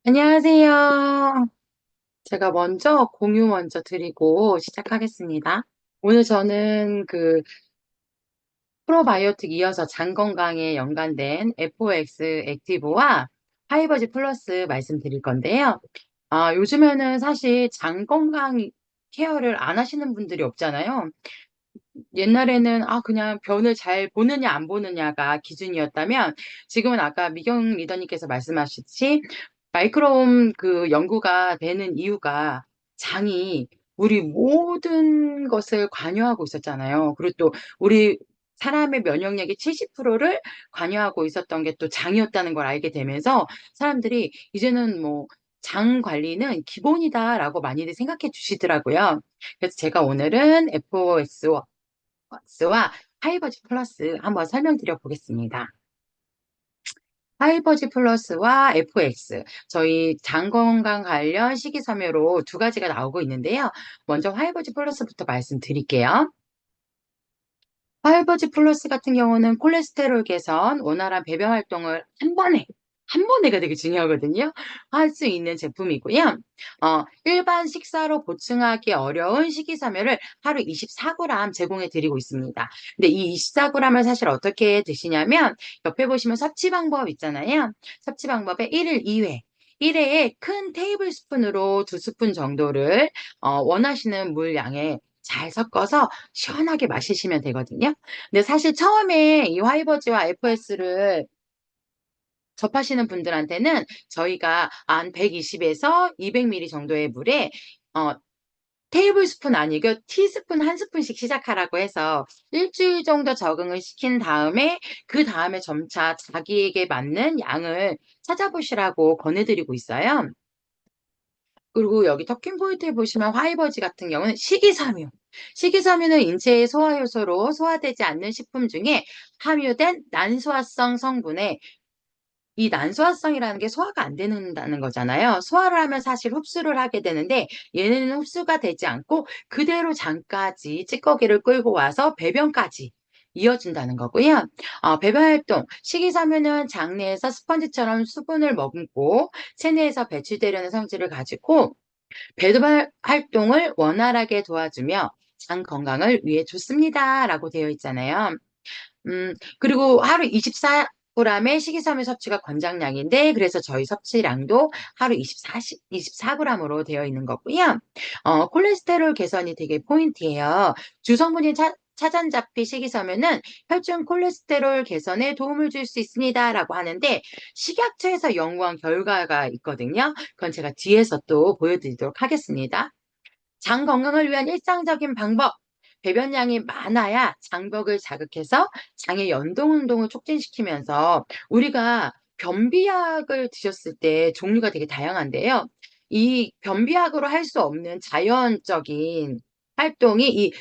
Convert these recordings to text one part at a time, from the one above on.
안녕하세요. 제가 먼저 공유 드리고 시작하겠습니다. 오늘 저는 프로바이오틱 이어서 장 건강에 연관된 FOX 액티브와 파이버지 플러스 말씀드릴 건데요. 요즘에는 사실 장 건강 케어를 안 하시는 분들이 없잖아요. 옛날에는 그냥 변을 잘 보느냐 안 보느냐가 기준이었다면, 지금은 아까 미경 리더님께서 말씀하셨듯이 마이크로옴 연구가 되는 이유가 장이 우리 모든 것을 관여하고 있었잖아요. 그리고 또 우리 사람의 면역력의 70%를 관여하고 있었던 게 또 장이었다는 걸 알게 되면서 사람들이 이제는 뭐 장 관리는 기본이다라고 많이들 생각해 주시더라고요. 그래서 제가 오늘은 FOS와 파이버지 플러스 한번 설명드려 보겠습니다. 파이버지 플러스와 FX, 저희 장 건강 관련 식이섬유로 두 가지가 나오고 있는데요. 먼저 파이버지 플러스부터 말씀드릴게요. 파이버지 플러스 같은 경우는 콜레스테롤 개선, 원활한 배변 활동을 한 번에가 되게 중요하거든요. 할 수 있는 제품이고요. 일반 식사로 보충하기 어려운 식이섬유를 하루 24g 제공해 드리고 있습니다. 근데 이 24g을 사실 어떻게 드시냐면, 옆에 보시면 섭취 방법 있잖아요. 섭취 방법에 1일 2회. 1회에 큰 테이블 스푼으로 2스푼 정도를 원하시는 물 양에 잘 섞어서 시원하게 마시시면 되거든요. 근데 사실 처음에 이 화이버지와 FS를 접하시는 분들한테는 저희가 한 120에서 200ml 정도의 물에 어, 테이블 스푼 아니고 티스푼 한 스푼씩 시작하라고 해서 일주일 정도 적응을 시킨 다음에, 그 다음에 점차 자기에게 맞는 양을 찾아보시라고 권해드리고 있어요. 그리고 여기 터킹 포인트에 보시면 화이버지 같은 경우는 식이섬유. 식이섬유는 인체의 소화효소로 소화되지 않는 식품 중에 함유된 난소화성 성분에, 이 난소화성이라는 게 소화가 안 되는다는 거잖아요. 소화를 하면 사실 흡수를 하게 되는데, 얘네는 흡수가 되지 않고 그대로 장까지 찌꺼기를 끌고 와서 배변까지 이어준다는 거고요. 배변 활동, 식이섬유는 장내에서 스펀지처럼 수분을 머금고 체내에서 배출되려는 성질을 가지고 배변 활동을 원활하게 도와주며 장 건강을 위해 좋습니다라고 되어 있잖아요. 그리고 하루 24g의 식이섬유 섭취가 권장량인데, 그래서 저희 섭취량도 하루 24g으로 되어 있는 거고요. 콜레스테롤 개선이 되게 포인트예요. 주성분이 차전자피 식이섬유는 혈중 콜레스테롤 개선에 도움을 줄 수 있습니다라고 하는데, 식약처에서 연구한 결과가 있거든요. 그건 제가 뒤에서 또 보여드리도록 하겠습니다. 장 건강을 위한 일상적인 방법. 배변량이 많아야 장벽을 자극해서 장의 연동 운동을 촉진시키면서, 우리가 변비약을 드셨을 때 종류가 되게 다양한데요. 이 변비약으로 할 수 없는 자연적인 활동이 이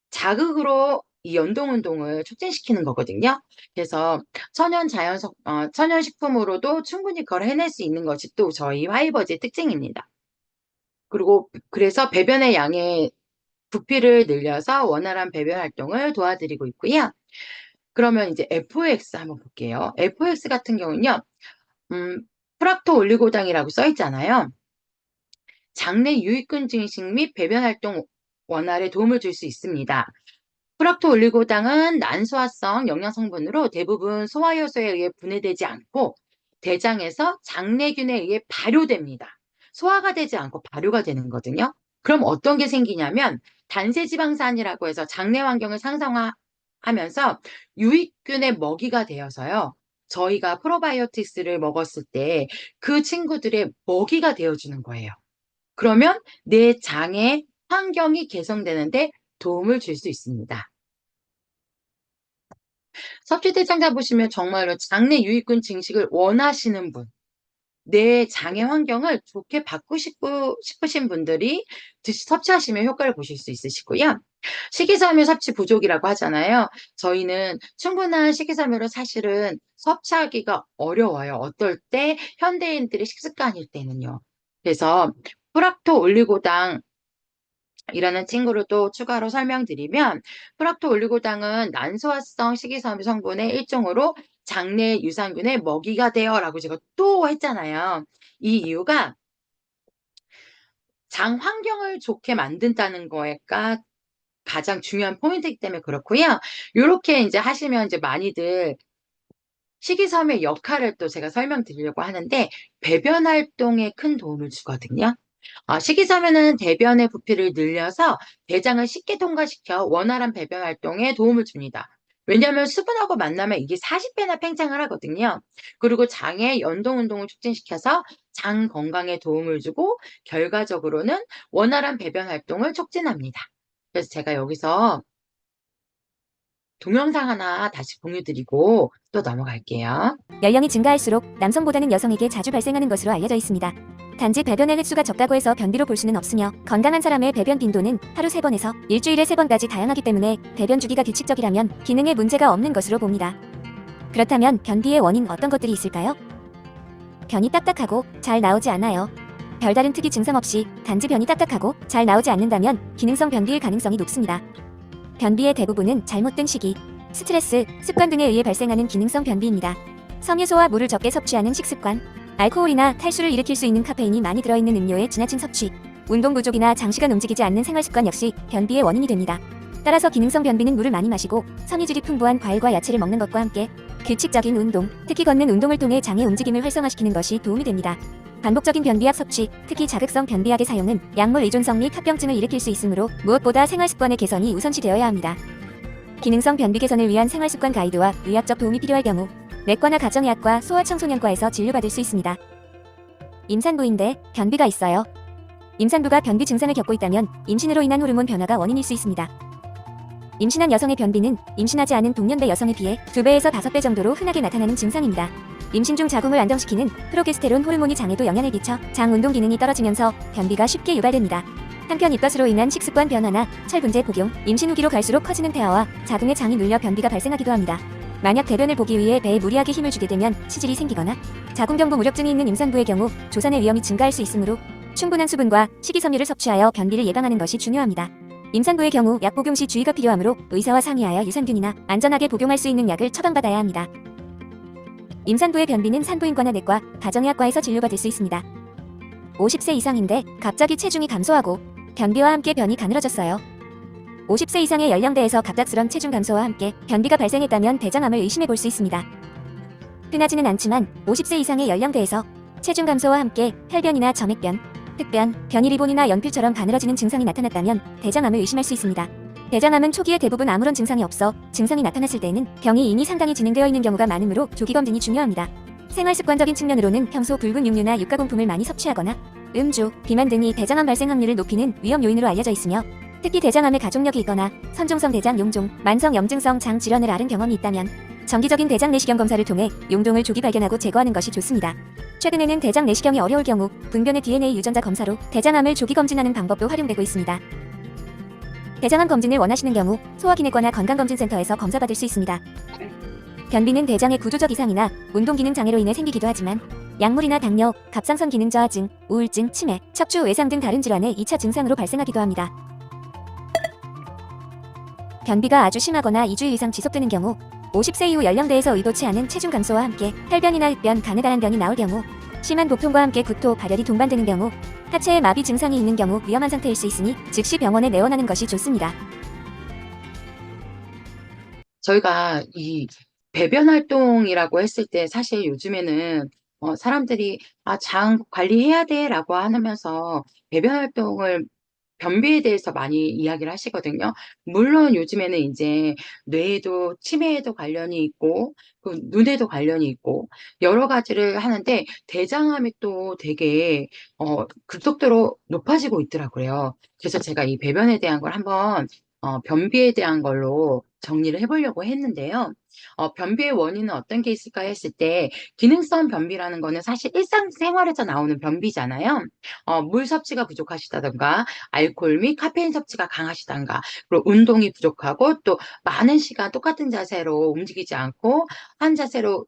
자극으로 이 연동 운동을 촉진시키는 거거든요. 그래서 천연 식품으로도 충분히 그걸 해낼 수 있는 것이 또 저희 화이버즈의 특징입니다. 그리고 그래서 배변의 양의 부피를 늘려서 원활한 배변 활동을 도와드리고 있고요. 그러면 이제 FOX 한번 볼게요. FOX 같은 경우는요, 음, 프락토 올리고당이라고 써 있잖아요. 장내 유익균 증식 및 배변 활동 원활에 도움을 줄 수 있습니다. 프락토 올리고당은 난소화성 영양 성분으로 대부분 소화효소에 의해 분해되지 않고 대장에서 장내균에 의해 발효됩니다. 소화가 되지 않고 발효가 되는 거거든요. 그럼 어떤 게 생기냐면, 단세지방산이라고 해서 장내 환경을 상성화하면서 유익균의 먹이가 되어서요. 저희가 프로바이오틱스를 먹었을 때 그 친구들의 먹이가 되어주는 거예요. 그러면 내 장의 환경이 개선되는데 도움을 줄 수 있습니다. 섭취대장자 보시면 정말로 장내 유익균 증식을 원하시는 분, 내 장의 환경을 좋게 바꾸고 싶으신 분들이 섭취하시면 효과를 보실 수 있으시고요. 식이섬유 섭취 부족이라고 하잖아요. 저희는 충분한 식이섬유를 사실은 섭취하기가 어려워요. 어떨 때 현대인들의 식습관일 때는요. 그래서 프락토 올리고당 이라는 친구를 또 추가로 설명드리면, 프락토 올리고당은 난소화성 식이섬유 성분의 일종으로 장내 유산균의 먹이가 돼요라고 제가 또 했잖아요. 이 이유가 장 환경을 좋게 만든다는 거가 가장 중요한 포인트이기 때문에 그렇고요. 요렇게 인제 하시면 이제 많이들 식이섬유의 역할을 또 제가 설명드리려고 하는데, 배변 활동에 큰 도움을 주거든요. 식이섬유는 대변의 부피를 늘려서 대장을 쉽게 통과시켜 원활한 배변 활동에 도움을 줍니다. 왜냐하면 수분하고 만나면 이게 40배나 팽창을 하거든요. 그리고 장의 연동 운동을 촉진시켜서 장 건강에 도움을 주고, 결과적으로는 원활한 배변 활동을 촉진합니다. 그래서 제가 여기서 동영상 하나 다시 공유 드리고 또 넘어갈게요. 연령이 증가할수록 남성보다는 여성에게 자주 발생하는 것으로 알려져 있습니다. 단지 배변의 횟수가 적다고 해서 변비로 볼 수는 없으며, 건강한 사람의 배변 빈도는 하루 3번에서 일주일에 3번까지 다양하기 때문에 배변 주기가 규칙적이라면 기능에 문제가 없는 것으로 봅니다. 그렇다면 변비의 원인 어떤 것들이 있을까요? 변이 딱딱하고 잘 나오지 않아요. 별다른 특이 증상 없이 단지 변이 딱딱하고 잘 나오지 않는다면 기능성 변비일 가능성이 높습니다. 변비의 대부분은 잘못된 식이, 스트레스, 습관 등에 의해 발생하는 기능성 변비입니다. 섬유소와 물을 적게 섭취하는 식습관, 알코올이나 탈수를 일으킬 수 있는 카페인이 많이 들어있는 음료의 지나친 섭취, 운동 부족이나 장시간 움직이지 않는 생활습관 역시 변비의 원인이 됩니다. 따라서 기능성 변비는 물을 많이 마시고 섬유질이 풍부한 과일과 야채를 먹는 것과 함께 규칙적인 운동, 특히 걷는 운동을 통해 장의 움직임을 활성화시키는 것이 도움이 됩니다. 반복적인 변비약 섭취, 특히 자극성 변비약의 사용은 약물 의존성 및 합병증을 일으킬 수 있으므로 무엇보다 생활습관의 개선이 우선시되어야 합니다. 기능성 변비 개선을 위한 생활습관 가이드와 의학적 도움이 필요할 경우 내과나 가정의학과, 소아청소년과에서 진료받을 수 있습니다. 임산부인데 변비가 있어요. 임산부가 변비 증상을 겪고 있다면 임신으로 인한 호르몬 변화가 원인일 수 있습니다. 임신한 여성의 변비는 임신하지 않은 동년배 여성에 비해 2배에서 5배 정도로 흔하게 나타나는 증상입니다. 임신 중 자궁을 안정시키는 프로게스테론 호르몬이 장에도 영향을 미쳐 장 운동 기능이 떨어지면서 변비가 쉽게 유발됩니다. 한편 입덧으로 인한 식습관 변화나 철분제 복용, 임신 후기로 갈수록 커지는 폐하와 자궁의 장이 눌려 변비가 발생하기도 합니다. 만약 대변을 보기 위해 배에 무리하게 힘을 주게 되면 치질이 생기거나 자궁경부 무력증이 있는 임산부의 경우 조산의 위험이 증가할 수 있으므로 충분한 수분과 식이섬유를 섭취하여 변비를 예방하는 것이 중요합니다. 임산부의 경우 약 복용 시 주의가 필요하므로 의사와 상의하여 유산균이나 안전하게 복용할 수 있는 약을 처방받아야 합니다. 임산부의 변비는 산부인과나 내과, 가정의학과에서 진료받을 수 있습니다. 50세 이상인데 갑자기 체중이 감소하고 변비와 함께 변이 가늘어졌어요. 50세 이상의 연령대에서 갑작스런 체중 감소와 함께 변비가 발생했다면 대장암을 의심해 볼 수 있습니다. 흔하지는 않지만 50세 이상의 연령대에서 체중 감소와 함께 혈변이나 점액변, 흑변, 변이 리본이나 연필처럼 가늘어지는 증상이 나타났다면 대장암을 의심할 수 있습니다. 대장암은 초기에 대부분 아무런 증상이 없어 증상이 나타났을 때에는 병이 이미 상당히 진행되어 있는 경우가 많으므로 조기 검진이 중요합니다. 생활습관적인 측면으로는 평소 붉은 육류나 육가공품을 많이 섭취하거나 음주, 비만 등이 대장암 발생 확률을 높이는 위험 요인으로 알려져 있으며, 특히 대장암의 가족력이 있거나 선종성 대장 용종, 만성 염증성 장 질환을 앓은 경험이 있다면 정기적인 대장 내시경 검사를 통해 용종을 조기 발견하고 제거하는 것이 좋습니다. 최근에는 대장 내시경이 어려울 경우 분변의 DNA 유전자 검사로 대장암을 조기 검진하는 방법도 활용되고 있습니다. 대장암 검진을 원하시는 경우 소아기내과나 건강검진센터에서 검사받을 수 있습니다. 변비는 대장의 구조적 이상이나 운동기능 장애로 인해 생기기도 하지만 약물이나 당뇨, 갑상선 기능 저하증, 우울증, 치매, 척추 외상 등 다른 질환의 2차 증상으로 발생하기도 합니다. 변비가 아주 심하거나 2주일 이상 지속되는 경우, 50세 이후 연령대에서 의도치 않은 체중 감소와 함께 혈변이나 흑변, 가느다란 변이 나올 경우, 심한 복통과 함께 구토, 발열이 동반되는 경우, 하체에 마비 증상이 있는 경우 위험한 상태일 수 있으니 즉시 병원에 내원하는 것이 좋습니다. 저희가 이 배변 활동이라고 했을 때 사실 요즘에는 사람들이 장 관리해야 돼라고 하면서 배변 활동을, 변비에 대해서 많이 이야기를 하시거든요. 물론 요즘에는 이제 뇌에도 치매에도 관련이 있고 눈에도 관련이 있고 여러 가지를 하는데, 대장암이 또 되게 급속도로 높아지고 있더라고요. 그래서 제가 이 배변에 대한 걸 한번 변비에 대한 걸로 정리를 해 보려고 했는데요. 변비의 원인은 어떤 게 있을까 했을 때, 기능성 변비라는 거는 사실 일상생활에서 나오는 변비잖아요. 물 섭취가 부족하시다든가 알코올 및 카페인 섭취가 강하시단가, 그리고 운동이 부족하고 또 많은 시간 똑같은 자세로 움직이지 않고 한 자세로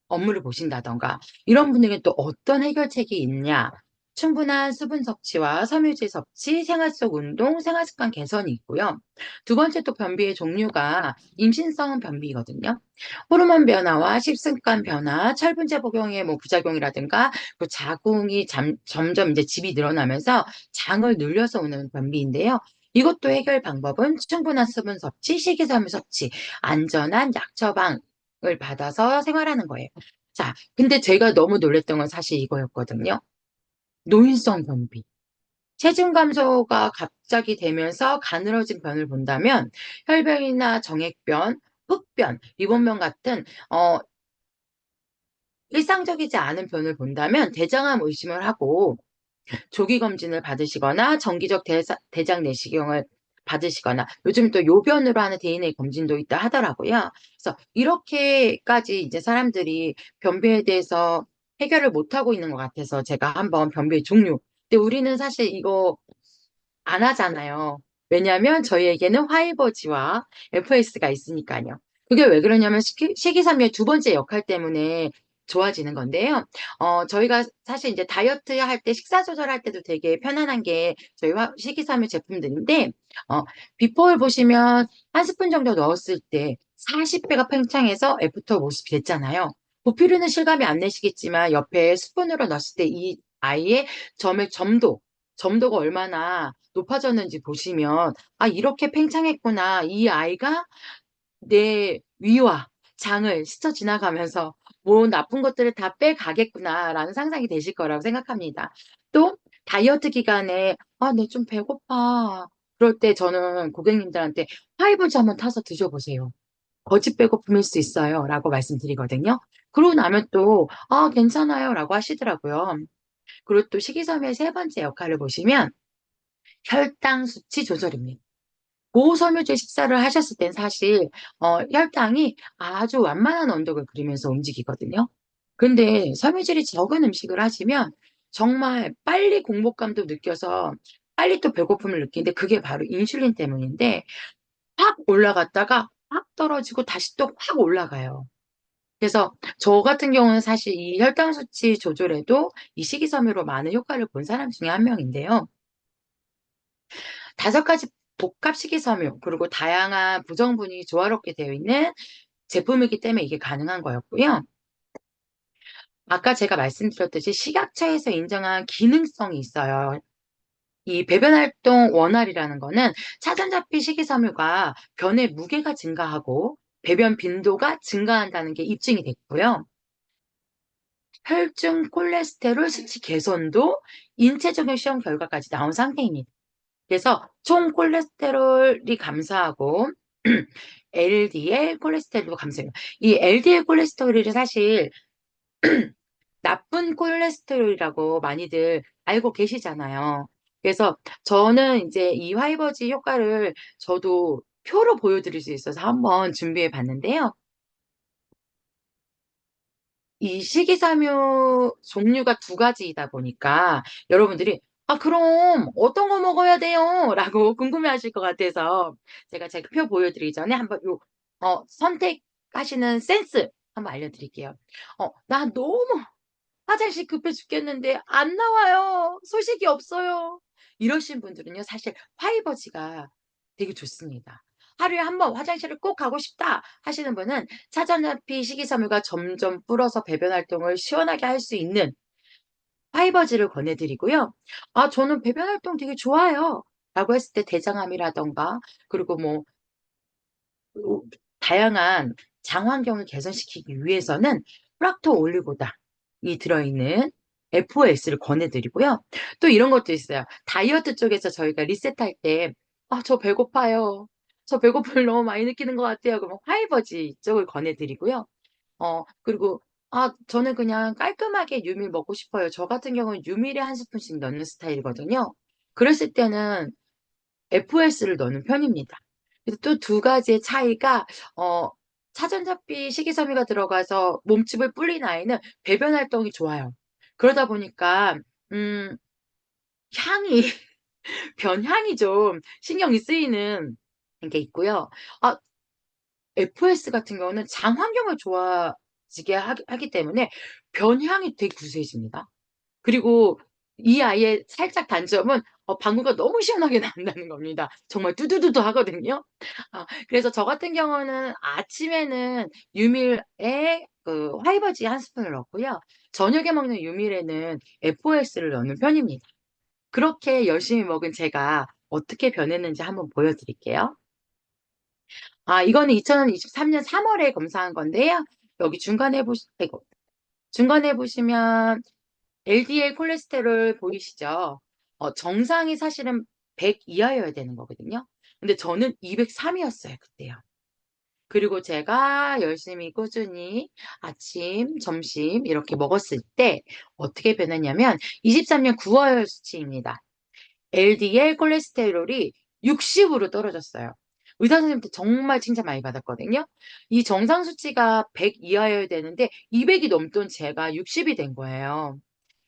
업무를 보신다든가, 이런 분에게 또 어떤 해결책이 있냐. 충분한 수분 섭취와 섬유질 섭취, 생활 속 운동, 생활 습관 개선이 있고요. 두 번째 또 변비의 종류가 임신성 변비거든요. 호르몬 변화와 식습관 변화, 철분제 복용의 뭐 부작용이라든가 그 자궁이 점점 이제 집이 늘어나면서 장을 눌려서 오는 변비인데요. 이것도 해결 방법은 충분한 수분 섭취, 식이섬유 섭취, 안전한 약 처방을 받아서 생활하는 거예요. 자, 근데 제가 너무 놀랐던 건 사실 이거였거든요. 노인성 변비. 체중 감소가 갑자기 되면서 가늘어진 변을 본다면 혈변이나 정액변, 흑변, 리본변 같은 일상적이지 않은 변을 본다면 대장암 의심을 하고 조기 검진을 받으시거나 정기적 대장 내시경을 받으시거나 요즘 또 요변으로 하는 DNA 검진도 있다 하더라고요. 그래서 이렇게까지 이제 사람들이 변비에 대해서 해결을 못하고 있는 것 같아서 제가 한번 변비의 종류. 근데 우리는 사실 이거 안 하잖아요. 왜냐하면 저희에게는 화이버지와 FS가 있으니까요. 그게 왜 그러냐면 식이섬유의 두 번째 역할 때문에 좋아지는 건데요. 저희가 사실 이제 다이어트 할 때 식사 조절할 때도 되게 편안한 게 저희 식이섬유 제품들인데 비포를 보시면 한 스푼 정도 넣었을 때 40배가 팽창해서 애프터 모습이 됐잖아요. 보필이는 실감이 안 내시겠지만 옆에 스푼으로 넣었을 때 이 아이의 점도가 얼마나 높아졌는지 보시면 아, 이렇게 팽창했구나. 이 아이가 내 위와 장을 스쳐 지나가면서 뭐 나쁜 것들을 다 빼가겠구나라는 상상이 되실 거라고 생각합니다. 또 다이어트 기간에 아, 네, 좀 배고파. 그럴 때 저는 고객님들한테 파이브즈 한번 타서 드셔보세요. 거짓 배고픔일 수 있어요. 라고 말씀드리거든요. 그러고 나면 또, 아, 괜찮아요. 라고 하시더라고요. 그리고 또 식이섬유의 세 번째 역할을 보시면 혈당 수치 조절입니다. 고섬유제 식사를 하셨을 땐 사실 혈당이 아주 완만한 언덕을 그리면서 움직이거든요. 근데 섬유질이 적은 음식을 하시면 정말 빨리 공복감도 느껴서 빨리 또 배고픔을 느끼는데 그게 바로 인슐린 때문인데 확 올라갔다가 확 떨어지고 다시 또 확 올라가요. 그래서 저 같은 경우는 사실 이 혈당 수치 조절에도 이 식이섬유로 많은 효과를 본 사람 중에 한 명인데요. 5가지 복합 식이섬유 그리고 다양한 부성분이 조화롭게 되어 있는 제품이기 때문에 이게 가능한 거였고요. 아까 제가 말씀드렸듯이 식약처에서 인정한 기능성이 있어요. 이 배변 활동 원활이라는 거는 차전자피 식이섬유가 변의 무게가 증가하고 배변 빈도가 증가한다는 게 입증이 됐고요. 혈중 콜레스테롤 수치 개선도 인체 적용 시험 결과까지 나온 상태입니다. 그래서 총 콜레스테롤이 감소하고 LDL 콜레스테롤도 감소해요. 이 LDL 콜레스테롤이 사실 나쁜 콜레스테롤이라고 많이들 알고 계시잖아요. 그래서 저는 이제 이 화이버지 효과를 저도 표로 보여드릴 수 있어서 한번 준비해 봤는데요. 이 식이섬유 종류가 2가지이다 보니까 여러분들이 아, 그럼 어떤 거 먹어야 돼요? 라고 궁금해하실 것 같아서 제가 표 보여드리기 전에 한번 선택하시는 센스 한번 알려드릴게요. 나 너무 화장실 급해 죽겠는데 안 나와요. 소식이 없어요. 이러신 분들은요, 사실 파이버지가 되게 좋습니다. 하루에 한 번 화장실을 꼭 가고 싶다 하시는 분은 차전자피 식이섬유가 점점 불어서 배변 활동을 시원하게 할 수 있는 파이버지를 권해드리고요. 아, 저는 배변 활동 되게 좋아요. 라고 했을 때 대장암이라던가 그리고 뭐 오, 다양한 장 환경을 개선시키기 위해서는 프락토 올리고당이 들어있는 FOS를 권해드리고요. 또 이런 것도 있어요. 다이어트 쪽에서 저희가 리셋할 때, 아, 저 배고파요. 저 배고픔을 너무 많이 느끼는 것 같아요. 그러면 화이버지 쪽을 권해드리고요. 그리고, 아, 저는 그냥 깔끔하게 유밀 먹고 싶어요. 저 같은 경우는 유밀에 한 스푼씩 넣는 스타일이거든요. 그랬을 때는 FOS를 넣는 편입니다. 그래서 또 2가지의 차이가 차전자피 식이섬유가 들어가서 몸집을 불린 아이는 배변 활동이 좋아요. 그러다 보니까 음 향이 변향이 좀 신경이 쓰이는 게 있고요. 아, FOS 같은 경우는 장 환경을 좋아지게 하기 때문에 변향이 되게 구수해집니다. 그리고 이 아이의 살짝 단점은 방구가 너무 시원하게 나온다는 겁니다. 정말 두두두두 하거든요. 그래서 저 같은 경우는 아침에는 유밀에 그 화이버지 한 스푼을 넣고요. 저녁에 먹는 유밀에는 FOS를 넣는 편입니다. 그렇게 열심히 먹은 제가 어떻게 변했는지 한번 보여드릴게요. 이거는 2023년 3월에 검사한 건데요. 여기 중간에 보시면 LDL 콜레스테롤 보이시죠? 정상이 사실은 100 이하여야 되는 거거든요. 근데 저는 203이었어요, 그때요. 그리고 제가 열심히 꾸준히 아침, 점심 이렇게 먹었을 때 어떻게 변했냐면 23년 9월 수치입니다. LDL 콜레스테롤이 60으로 떨어졌어요. 의사 선생님한테 정말 칭찬 많이 받았거든요. 이 정상 수치가 100 이하여야 되는데 200이 넘던 제가 60이 된 거예요.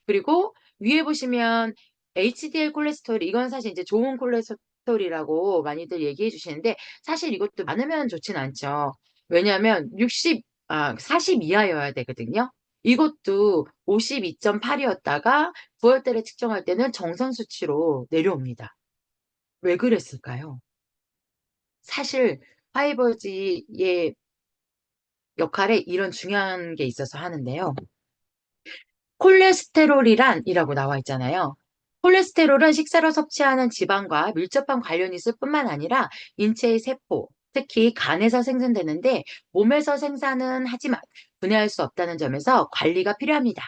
그리고 위에 보시면 HDL 콜레스테롤, 이건 사실 이제 좋은 콜레스테롤이라고 많이들 얘기해 주시는데 사실 이것도 많으면 좋진 않죠. 왜냐하면 40 이하여야 되거든요. 이것도 52.8이었다가 9월 달에 측정할 때는 정상 수치로 내려옵니다. 왜 그랬을까요? 사실 파이버지의 역할에 이런 중요한 게 있어서 하는데요. 콜레스테롤이란이라고 나와 있잖아요. 콜레스테롤은 식사로 섭취하는 지방과 밀접한 관련이 있을 뿐만 아니라 인체의 세포, 특히 간에서 생성되는데 몸에서 생산은 하지만 분해할 수 없다는 점에서 관리가 필요합니다.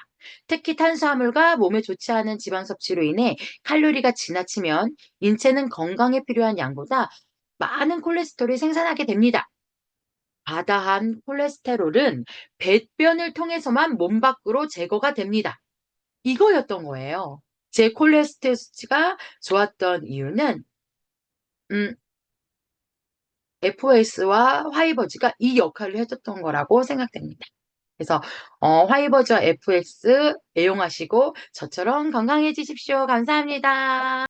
특히 탄수화물과 몸에 좋지 않은 지방 섭취로 인해 칼로리가 지나치면 인체는 건강에 필요한 양보다 많은 콜레스테롤이 생산하게 됩니다. 과다한 콜레스테롤은 배변을 통해서만 몸 밖으로 제거가 됩니다. 이거였던 거예요. 제 콜레스테롤 수치가 좋았던 이유는 음 FOS와 화이버즈가 이 역할을 해 줬던 거라고 생각됩니다. 그래서 화이버즈와 FOS 애용하시고 저처럼 건강해지십시오. 감사합니다.